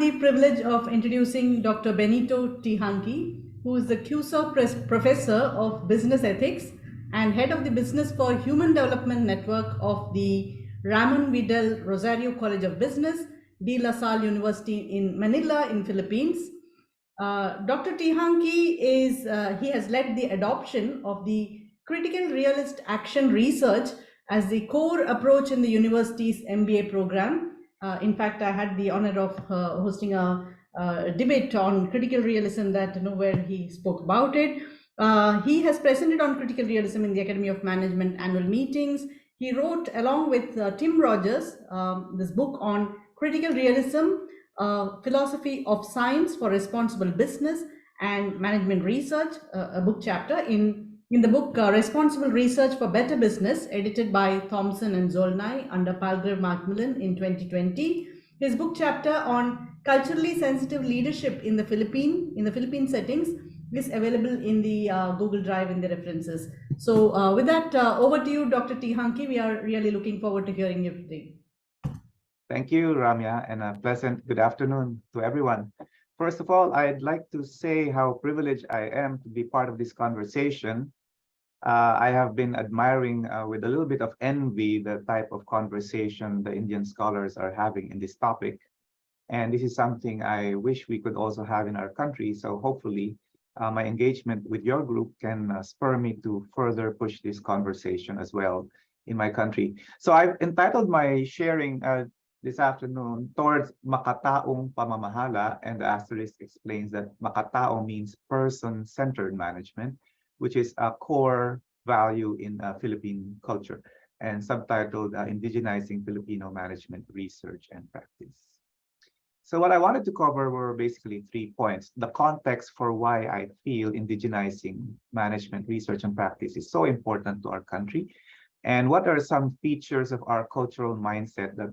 the privilege of introducing Dr. Benito Teehankee, who is the Cuisia Professor of Business Ethics and Head of the Business for Human Development Network of the Ramon Rosario College of Business, de La Salle University in Manila in Philippines. Dr. Teehankee he has led the adoption of the critical realist action research as the core approach in the university's MBA program. In fact, I had the honor of hosting a debate on critical realism where he spoke about it. He has presented on critical realism in the Academy of Management annual meetings. He wrote, along with Tim Rogers, this book on critical realism, philosophy of science for responsible business and management research, a book chapter in the book Responsible Research for Better Business, edited by Thompson and Zolnay under Palgrave Macmillan in 2020. His book chapter on culturally sensitive leadership in the Philippine settings is available in the Google Drive in the references. So with that, over to you, Dr. Teehankee. We are really looking forward to hearing you today. Thank you, Ramya, and a pleasant good afternoon to everyone. First of all, I'd like to say how privileged I am to be part of this conversation. I have been admiring with a little bit of envy the type of conversation the Indian scholars are having in this topic. And this is something I wish we could also have in our country. So hopefully my engagement with your group can spur me to further push this conversation as well in my country. So I've entitled my sharing this afternoon towards makataong pamamahala, and the asterisk explains that makatao means person-centered management, which is a core value in Philippine culture, and subtitled Indigenizing Filipino Management Research and Practice. So what I wanted to cover were basically 3 points. The context for why I feel indigenizing management research and practice is so important to our country, and what are some features of our cultural mindset that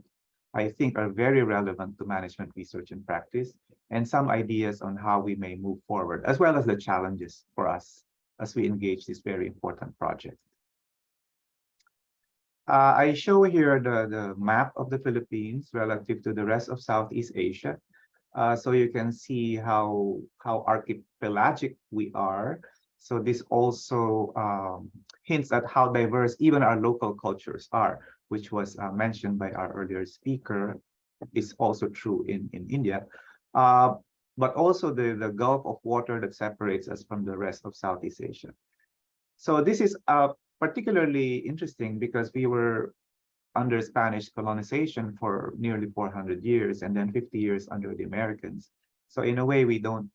I think are very relevant to management research and practice, and some ideas on how we may move forward, as well as the challenges for us as we engage this very important project. I show here the map of the Philippines relative to the rest of Southeast Asia. So you can see how archipelagic we are. So this also hints at how diverse even our local cultures are, which was mentioned by our earlier speaker, is also true in India. But also the gulf of water that separates us from the rest of Southeast Asia. So this is particularly interesting because we were under Spanish colonization for nearly 400 years and then 50 years under the Americans. So in a way, we don't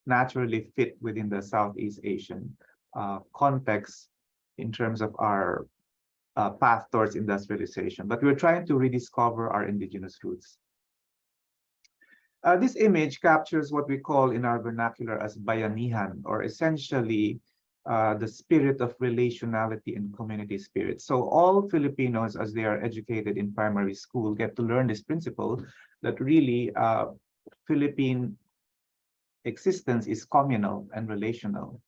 naturally fit within the Southeast Asian context in terms of our path towards industrialization, but we're trying to rediscover our indigenous roots. This image captures what we call in our vernacular as bayanihan, or essentially the spirit of relationality and community spirit. So all Filipinos, as they are educated in primary school, get to learn this principle that really Philippine existence is communal and relational.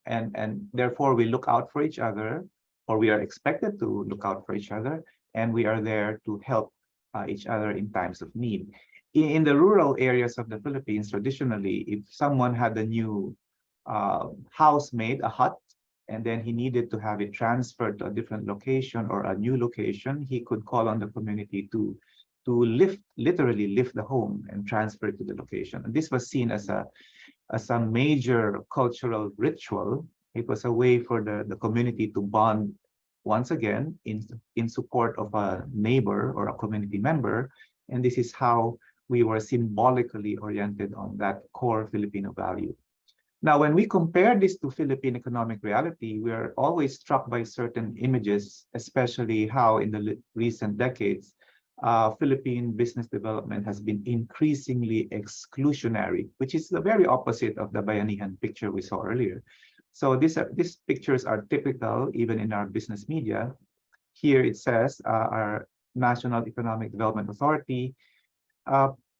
And therefore we look out for each other, or we are expected to look out for each other, and we are there to help each other in times of need. In the rural areas of the Philippines, traditionally, if someone had a new house made, a hut, and then he needed to have it transferred to a different location or a new location, he could call on the community to literally lift the home and transfer it to the location. And this was seen as a major cultural ritual. It was a way for the community to bond once again in support of a neighbor or a community member. And this is how we were symbolically oriented on that core Filipino value. Now, when we compare this to Philippine economic reality, we are always struck by certain images, especially how in the recent decades, Philippine business development has been increasingly exclusionary, which is the very opposite of the Bayanihan picture we saw earlier. So these pictures are typical even in our business media. Here it says our National Economic Development Authority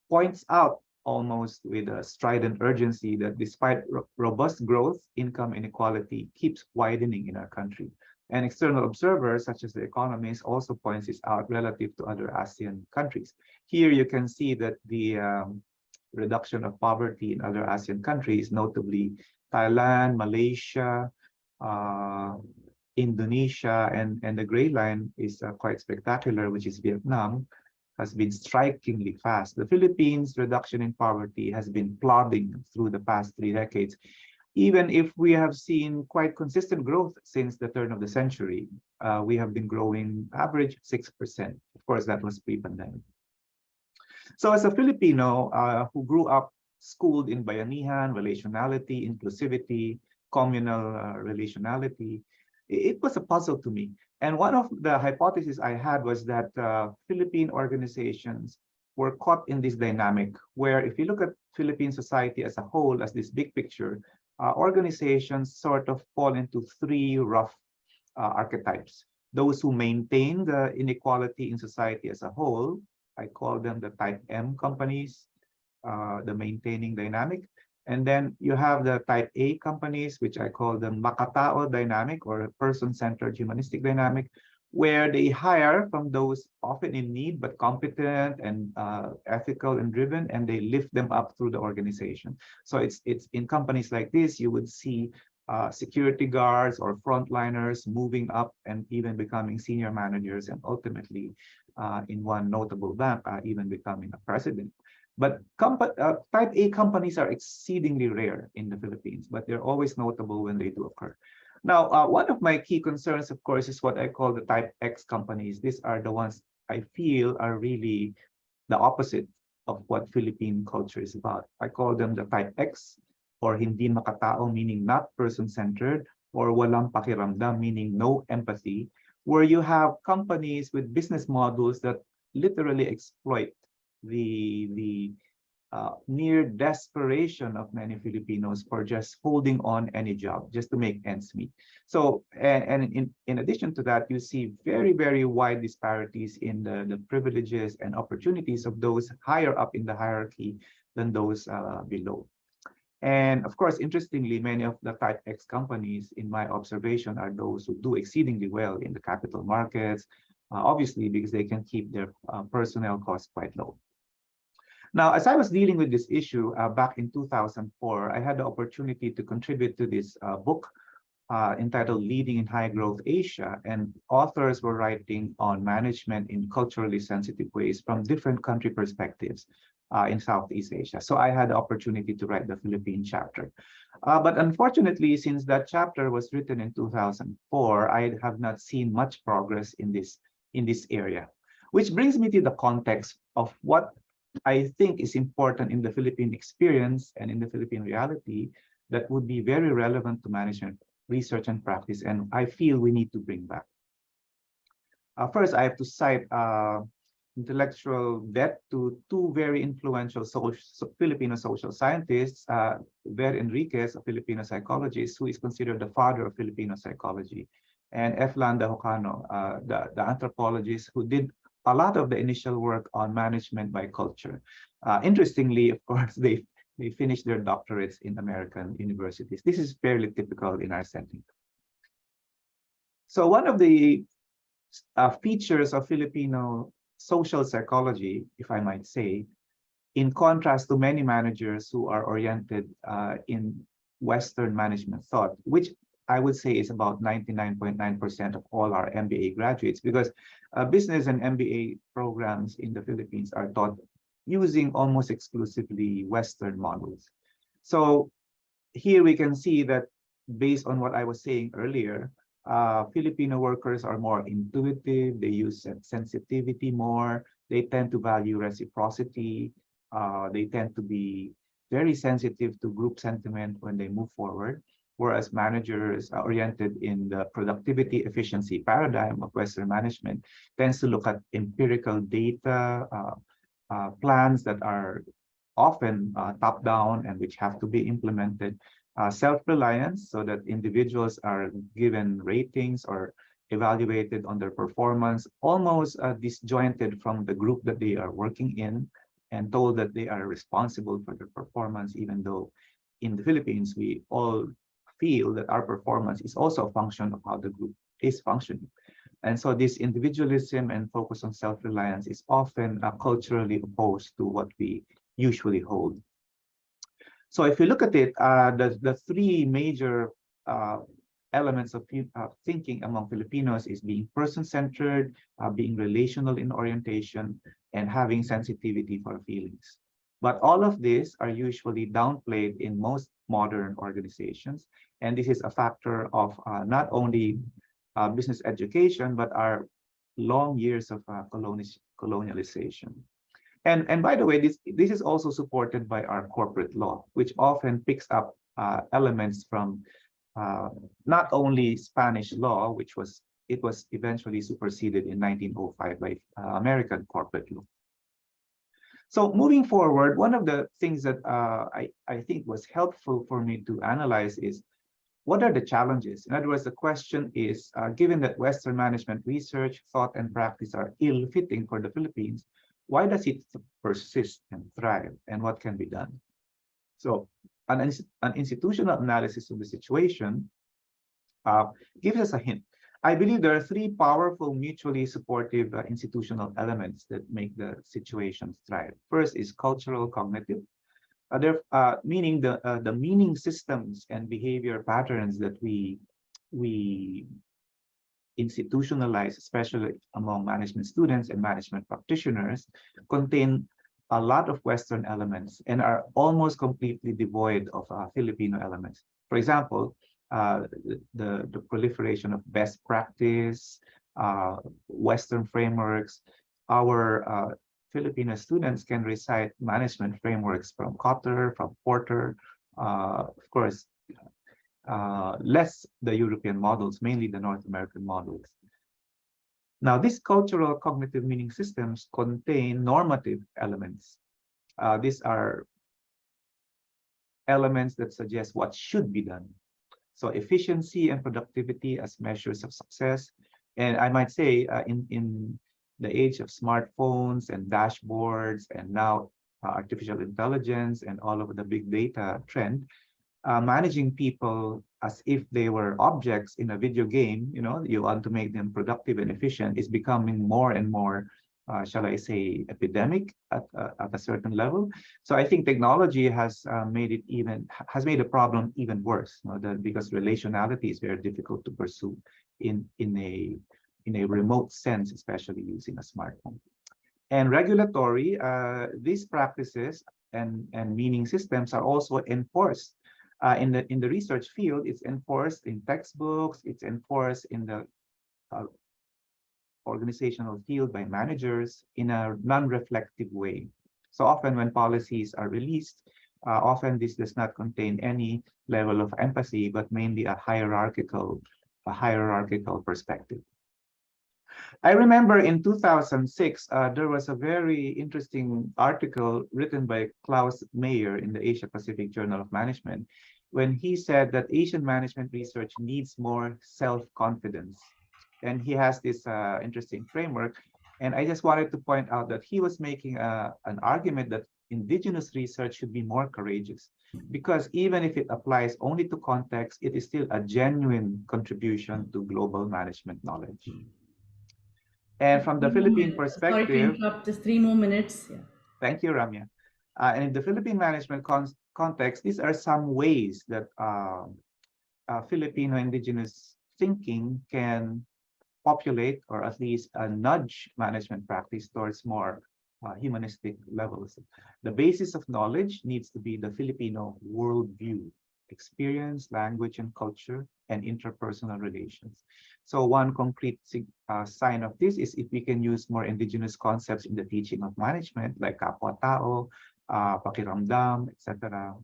points out almost with a strident urgency that despite robust growth, income inequality keeps widening in our country. And external observers, such as The Economist, also points this out relative to other ASEAN countries. Here you can see that the reduction of poverty in other ASEAN countries, notably Thailand, Malaysia, Indonesia, and the gray line is quite spectacular, which is Vietnam, has been strikingly fast. The Philippines' reduction in poverty has been plodding through the past 3 decades, even if we have seen quite consistent growth since the turn of the century. We have been growing average 6%. Of course, that was pre-pandemic. So as a Filipino who grew up schooled in bayanihan, relationality, inclusivity, communal relationality, it was a puzzle to me. And one of the hypotheses I had was that Philippine organizations were caught in this dynamic where if you look at Philippine society as a whole, as this big picture, organizations sort of fall into 3 rough archetypes. Those who maintain the inequality in society as a whole, I call them the type M companies, the maintaining dynamic. And then you have the type A companies, which I call the makatao dynamic or person-centered humanistic dynamic, where they hire from those often in need but competent and ethical and driven, and they lift them up through the organization. So it's in companies like this, you would see security guards or frontliners moving up and even becoming senior managers, and ultimately, in one notable bank, even becoming a president. But type A companies are exceedingly rare in the Philippines, but they're always notable when they do occur. Now, one of my key concerns, of course, is what I call the type X companies. These are the ones I feel are really the opposite of what Philippine culture is about. I call them the type X, or hindi makatao, meaning not person-centered, or walang pakiramdam, meaning no empathy, where you have companies with business models that literally exploit the near desperation of many Filipinos for just holding on any job just to make ends meet. So, and in addition to that, you see very, very wide disparities in the privileges and opportunities of those higher up in the hierarchy than those below. And of course, interestingly, many of the type X companies, in my observation, are those who do exceedingly well in the capital markets, obviously because they can keep their personnel costs quite low. Now, as I was dealing with this issue back in 2004, I had the opportunity to contribute to this book entitled Leading in High Growth Asia, and authors were writing on management in culturally sensitive ways from different country perspectives in Southeast Asia. So I had the opportunity to write the Philippine chapter. But unfortunately, since that chapter was written in 2004, I have not seen much progress in this area, which brings me to the context of what I think is important in the Philippine experience and in the Philippine reality that would be very relevant to management research and practice, and I feel we need to bring back. First, I have to cite intellectual debt to 2 very influential Filipino social scientists, Ver Enriquez, a Filipino psychologist who is considered the father of Filipino psychology, and F. Landa Hocano, the anthropologist who did a lot of the initial work on management by culture. Interestingly, of course, they finished their doctorates in American universities. This is fairly typical in our setting. So one of the features of Filipino social psychology, if I might say, in contrast to many managers who are oriented in Western management thought, which I would say is about 99.9% of all our MBA graduates, because business and MBA programs in the Philippines are taught using almost exclusively Western models. So here we can see that based on what I was saying earlier, Filipino workers are more intuitive, they use sensitivity more, they tend to value reciprocity, they tend to be very sensitive to group sentiment when they move forward, whereas managers are oriented in the productivity efficiency paradigm of Western management tends to look at empirical data, plans that are often top-down and which have to be implemented, self-reliance so that individuals are given ratings or evaluated on their performance, almost disjointed from the group that they are working in and told that they are responsible for their performance, even though in the Philippines, we all feel that our performance is also a function of how the group is functioning. And so this individualism and focus on self-reliance is often culturally opposed to what we usually hold. So if you look at it, the three major elements of thinking among Filipinos is being person-centered, being relational in orientation, and having sensitivity for feelings. But all of these are usually downplayed in most modern organizations. And this is a factor of not only business education, but our long years of colonialization. And by the way, this is also supported by our corporate law, which often picks up elements from not only Spanish law, which was eventually superseded in 1905 by American corporate law. So moving forward, one of the things that I think was helpful for me to analyze is what are the challenges? In other words, the question is, given that Western management research, thought, and practice are ill-fitting for the Philippines, why does it persist and thrive, and what can be done? So an institutional analysis of the situation gives us a hint. I believe there are three powerful, mutually supportive institutional elements that make the situation thrive. First is cultural cognitive, meaning the meaning systems and behavior patterns that we institutionalize, especially among management students and management practitioners, contain a lot of Western elements and are almost completely devoid of Filipino elements. For example, the proliferation of best practice, Western frameworks. Our Filipino students can recite management frameworks from Cotter, from Porter, of course, less the European models, mainly the North American models. Now, these cultural cognitive meaning systems contain normative elements. These are elements that suggest what should be done. So efficiency and productivity as measures of success. And I might say in the age of smartphones and dashboards and now artificial intelligence and all of the big data trend, managing people as if they were objects in a video game, you want to make them productive and efficient, is becoming more and more, shall I say, epidemic at a certain level. So I think technology has made the problem even worse, because relationality is very difficult to pursue in a remote sense, especially using a smartphone. And regulatory, these practices and meaning systems are also enforced. In the research field, it's enforced in textbooks, it's enforced in the organizational field by managers in a non-reflective way. So often when policies are released, often this does not contain any level of empathy, but mainly a hierarchical perspective. I remember in 2006, there was a very interesting article written by Klaus Mayer in the Asia Pacific Journal of Management, when he said that Asian management research needs more self-confidence. And he has this interesting framework. And I just wanted to point out that he was making an argument that indigenous research should be more courageous, because even if it applies only to context, it is still a genuine contribution to global management knowledge. And from the Philippine perspective— Sorry to interrupt, just 3 more minutes. Yeah. Thank you, Ramya. And in the Philippine management context, these are some ways that Filipino indigenous thinking can populate or at least nudge management practice towards more humanistic levels. The basis of knowledge needs to be the Filipino worldview, experience, language, and culture, and interpersonal relations. So one concrete sign of this is if we can use more indigenous concepts in the teaching of management, like kapwa-tao, pakiramdam, etc.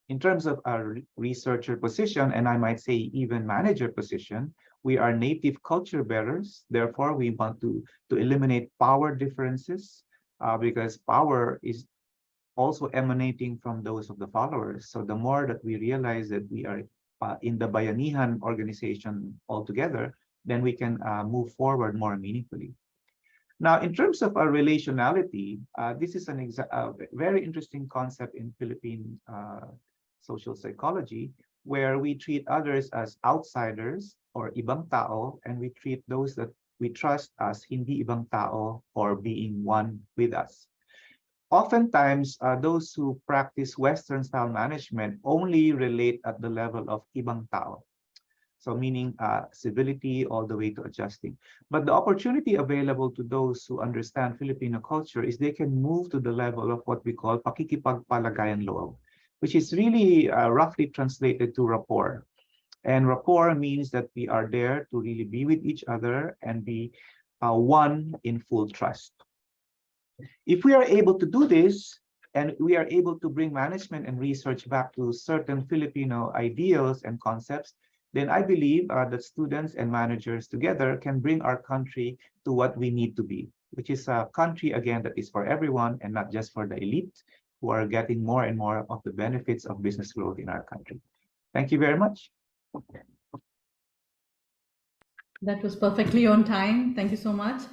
In terms of our researcher position, and I might say even manager position, we are native culture bearers. Therefore, we want to eliminate power differences because power is also emanating from those of the followers. So the more that we realize that we are in the Bayanihan organization altogether, then we can move forward more meaningfully. Now, in terms of our relationality, this is a very interesting concept in Philippine social psychology, where we treat others as outsiders or ibang tao, and we treat those that we trust as hindi ibang tao or being one with us. oftentimes, those who practice Western style management only relate at the level of ibang tao. So meaning civility all the way to adjusting. But the opportunity available to those who understand Filipino culture is they can move to the level of what we call pakikipagpalagayan loob, which is really roughly translated to rapport. And rapport means that we are there to really be with each other and be one in full trust. If we are able to do this, and we are able to bring management and research back to certain Filipino ideals and concepts, then I believe that students and managers together can bring our country to what we need to be, which is a country, again, that is for everyone and not just for the elite who are getting more and more of the benefits of business growth in our country. Thank you very much. That was perfectly on time. Thank you so much.